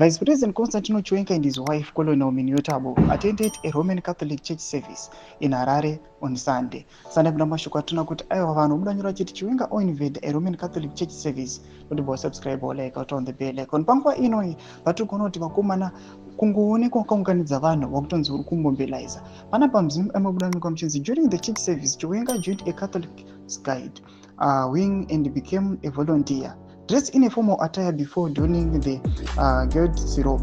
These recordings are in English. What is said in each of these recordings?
Vice President Constantino Chiwenga and his wife Colonel Miniyotabo attended a Roman Catholic church service in Harare on Sunday. Sunday mashoko atona kuti aiwa vanhu mudanyura chiti Chiwenga invade a Roman Catholic church service. Kuti bo subscribe or like out on the bell icon. Panguva inoi vatogona kuti vakomana kungoonekwa kwakaunganidza vanhu vakutonzi uri kumbombelaiza. Panapa mzimu amabudanikwa muchinzi during the church service Chiwenga joined a Catholic guide wing and became a volunteer. Dressed in a formal attire before donning the guard's robe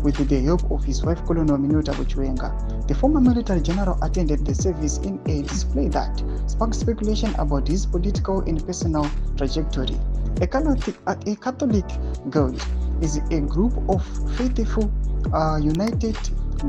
with the help of his wife Colonel Miniyotabo Chiwenga. The former military general attended the service in a display that sparked speculation about his political and personal trajectory. A Catholic Guild is a group of faithful united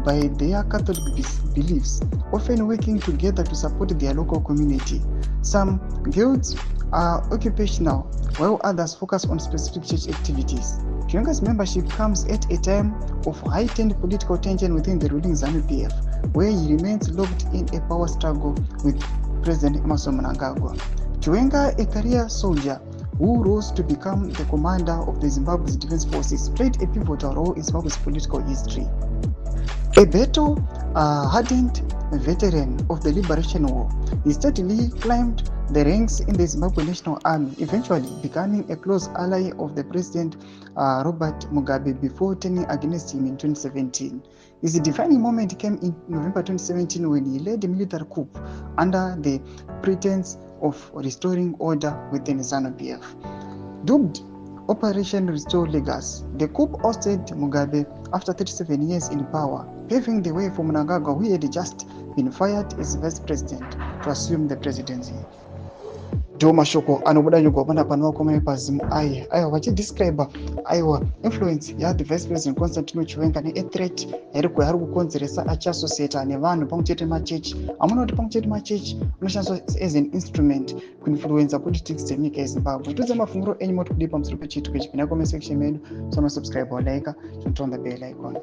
by their Catholic beliefs, often working together to support their local community. Some guilds are occupational, while others focus on specific church activities. Chiwenga's membership comes at a time of heightened political tension within the ruling ZANU-PF, where he remains locked in a power struggle with President Emmerson Mnangagwa. Chiwenga, a career soldier who rose to become the commander of the Zimbabwe's defense forces, played a pivotal role in Zimbabwe's political history. A battle-hardened veteran of the Liberation War, he steadily climbed the ranks in the Zimbabwe National Army, eventually becoming a close ally of the President Robert Mugabe before turning against him in 2017. His defining moment came in November 2017 when he led a military coup under the pretense of restoring order within ZANU-PF. Dubbed Operation Restore Legacy, the coup ousted Mugabe after 37 years in power, paving the way for Mnangagwa, who had just been fired as vice president, to assume the presidency. Ndo mashoko anobuda nyogopana panwa koma pazimu aiwa vachidescribe aiwa influence ya the vice president Constantino Chiwenga ne threat yari kukonzeresa achiassociata nevanhu pamutete machechi. Amuna kuti pamutete machechi unoshandiswa as an instrument kuinfluenza politics dzenyika yeZimbabwe. Tudze mafunguro enyu moti kudi pamusoro pechitiko ichi. Pina comment section medu, so subscribe or like, and turn the bell icon.